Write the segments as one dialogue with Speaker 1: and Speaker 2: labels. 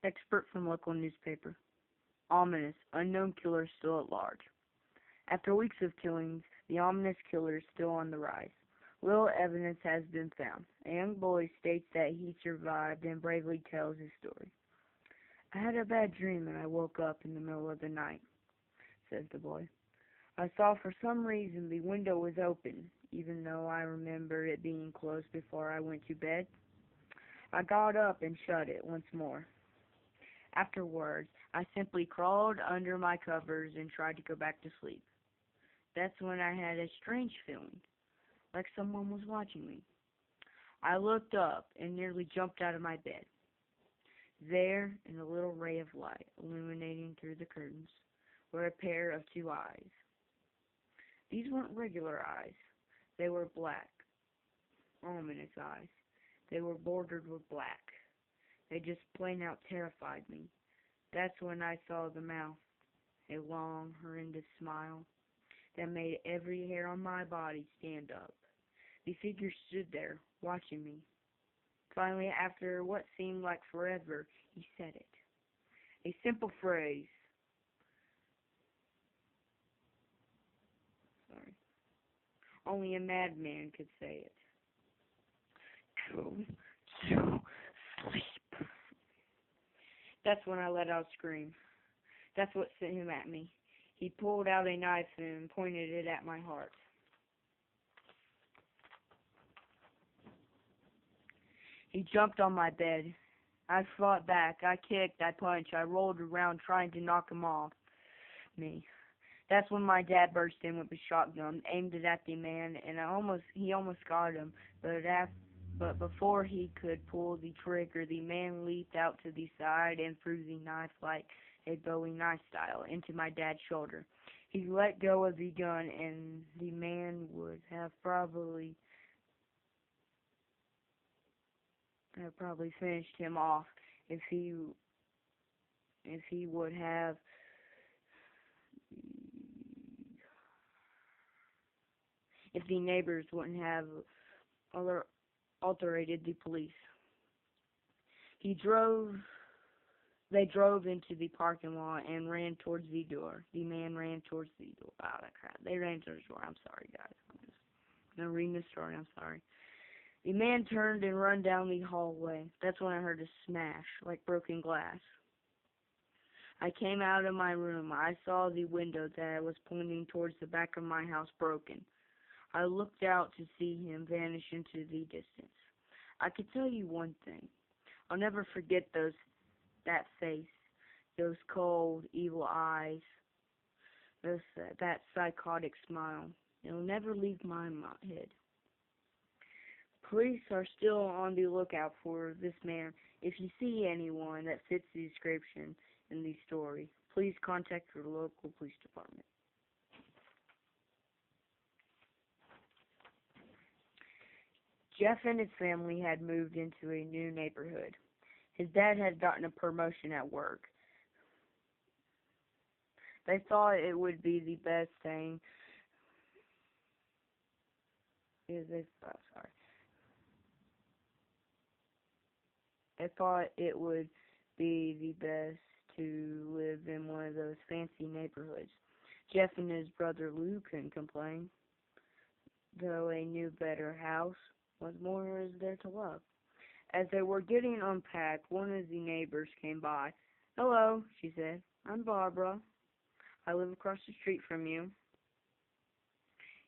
Speaker 1: Expert from local newspaper. Ominous. Unknown killer still at large. After weeks of killings, the ominous killer is still on the rise. Little evidence has been found. A young boy states that he survived and bravely tells his story. I had a bad dream and I woke up in the middle of the night, says the boy. I saw for some reason the window was open, even though I remember it being closed before I went to bed. I got up and shut it once more. Afterwards, I simply crawled under my covers and tried to go back to sleep. That's when I had a strange feeling, like someone was watching me. I looked up and nearly jumped out of my bed. There, in a little ray of light illuminating through the curtains, were a pair of two eyes. These weren't regular eyes. They were black, ominous eyes. They were bordered with black. They just plain out terrified me. That's when I saw the mouth, a long, horrendous smile that made every hair on my body stand up. The figure stood there, watching me. Finally, after what seemed like forever, he said it. A simple phrase. Sorry. Only a madman could say it. Go to sleep. That's when I let out a scream. That's what sent him at me. He pulled out a knife and pointed it at my heart. He jumped on my bed. I fought back. I kicked. I punched. I rolled around trying to knock him off me. That's when my dad burst in with a shotgun, aimed it at the man, and he almost got him. But before he could pull the trigger, the man leaped out to the side and threw the knife like a Bowie knife style into my dad's shoulder. He let go of the gun, and the man would have probably finished him off if he would have if the neighbors wouldn't have alerted the police. He drove They drove into the parking lot and ran towards the door. The man ran towards the door. Oh, that crap. They ran towards the door. I'm sorry, guys. I'm just going to read the story. I'm sorry. The man turned and ran down the hallway. That's when I heard a smash, like broken glass. I came out of my room. I saw the window that was pointing towards the back of my house broken. I looked out to see him vanish into the distance. I could tell you one thing. I'll never forget that face, those cold, evil eyes, that psychotic smile. It'll never leave my head. Police are still on the lookout for this man. If you see anyone that fits the description in the story, please contact your local police department. Jeff and his family had moved into a new neighborhood. His dad had gotten a promotion at work. They thought it would be the best thing. They thought it would be the best to live in one of those fancy neighborhoods. Jeff and his brother Lou couldn't complain, though a new, better house was more there to love. As they were getting unpacked, one of the neighbors came by. "Hello," she said. "I'm Barbara. I live across the street from you."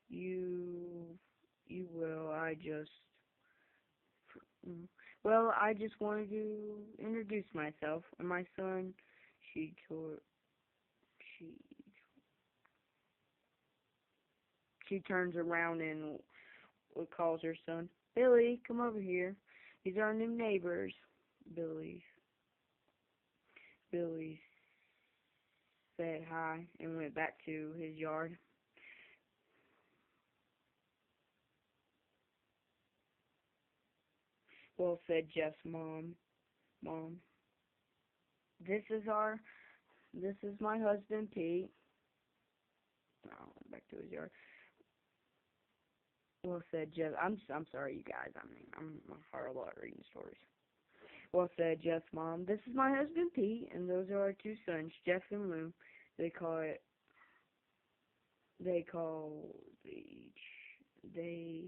Speaker 1: You will, I just wanted to introduce myself and my son." She tore, she, she turns around and calls her son. "Billy, come over here. These are our new neighbors." Billy, Billy said hi and went back to his yard. "Well," said Jeff's mom, this is my husband, Pete." Oh, went back to his yard. "Well," said Jeff, I'm sorry, you guys. I'm horrible at reading stories. Well, said Jeff's mom, this is my husband Pete, and those are our two sons, Jeff and Lou. They call it, they call each, they,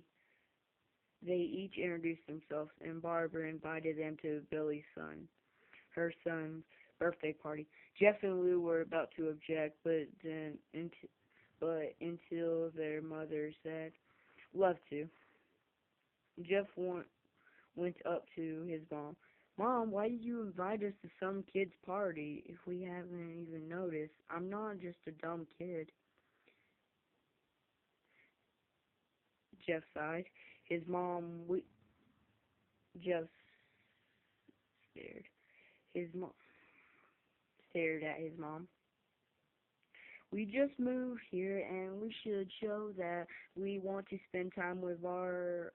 Speaker 1: they each introduced themselves, and Barbara invited them to Billy's her son's birthday party. Jeff and Lou were about to object, but until their mother said, love to. Jeff went up to his mom. Mom, why did you invite us to some kid's party if we haven't even noticed? I'm not just a dumb kid. Jeff sighed. His mom, Jeff stared. His mom stared at his mom. We just moved here and we should show that we want to spend time with our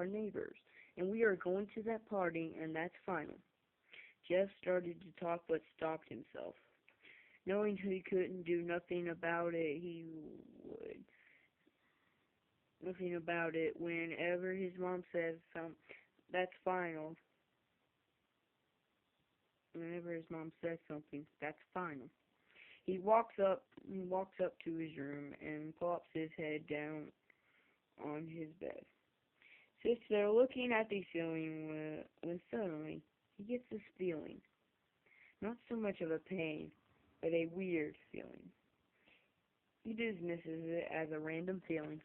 Speaker 1: neighbors. And we are going to that party and that's final. Jeff started to talk but stopped himself. Knowing he couldn't do nothing about it, he would nothing about it whenever his mom says that's final. Whenever his mom says something, that's final. He walks up to his room and plops his head down on his bed. Sits there looking at the ceiling when suddenly he gets this feeling. Not so much of a pain, but a weird feeling. He dismisses it as a random feeling.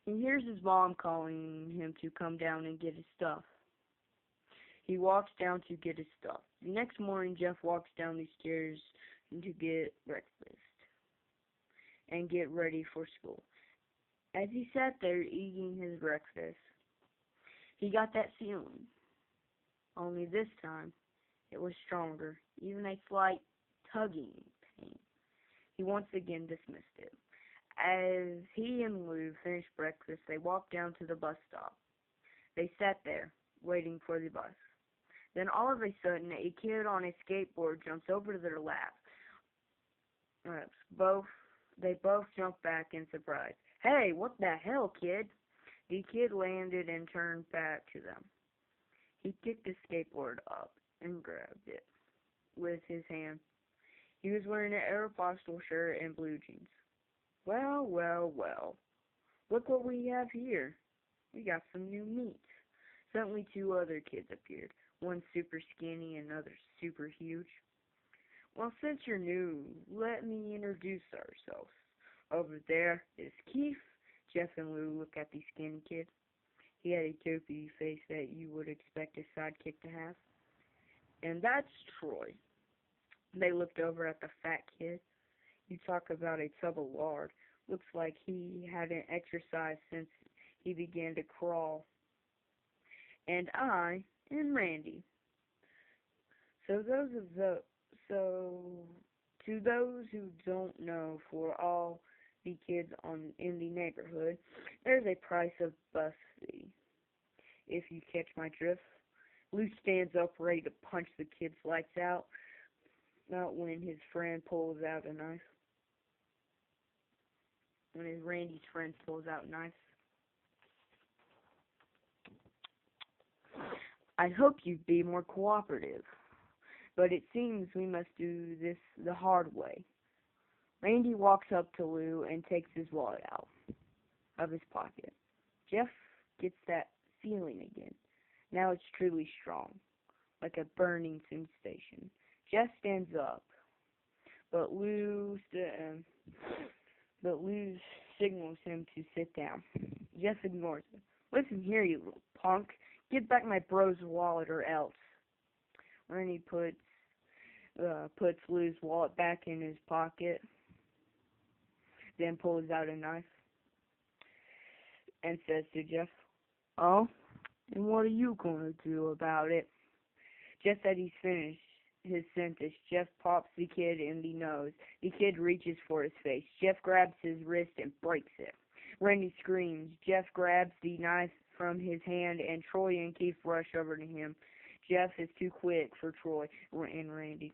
Speaker 1: He hears his mom calling him to come down and get his stuff. He walks down to get his stuff. The next morning, Jeff walks down the stairs to get breakfast and get ready for school. As he sat there eating his breakfast, he got that feeling. Only this time, it was stronger, even a slight tugging pain. He once again dismissed it. As he and Lou finished breakfast, they walked down to the bus stop. They sat there, waiting for the bus. Then all of a sudden, a kid on a skateboard jumps over to their lap. They both jumped back in surprise. Hey, what the hell, kid? The kid landed and turned back to them. He picked his skateboard up and grabbed it with his hand. He was wearing an Aeropostale shirt and blue jeans. Well, well, well. Look what we have here. We got some new meat. Suddenly 2 other kids appeared. One super skinny and another super huge. Well, since you're new, let me introduce ourselves. Over there is Keith. Jeff and Lou look at the skinny kid. He had a toopy face that you would expect a sidekick to have. And that's Troy. They looked over at the fat kid. You talk about a tub of lard. Looks like he hadn't exercised since he began to crawl. And I am Randy. So to those who don't know, for all the kids in the neighborhood, there's a price of bus fee. If you catch my drift, Lou stands up ready to punch the kid's lights out. Not when his friend pulls out a knife. When Randy's friend pulls out a knife. I hope you'd be more cooperative, but it seems we must do this the hard way. Randy walks up to Lou and takes his wallet out of his pocket. Jeff gets that feeling again. Now it's truly strong, like a burning sensation. Jeff stands up, but Lou signals him to sit down. Jeff ignores it. Listen here, you little punk. Give back my bro's wallet or else. Randy puts Lou's wallet back in his pocket, then pulls out a knife and says to Jeff, "Oh, and what are you going to do about it?" Just as he's finished his sentence, Jeff pops the kid in the nose. The kid reaches for his face. Jeff grabs his wrist and breaks it. Randy screams. Jeff grabs the knife from his hand, and Troy and Keith rush over to him. Jeff is too quick for Troy and Randy.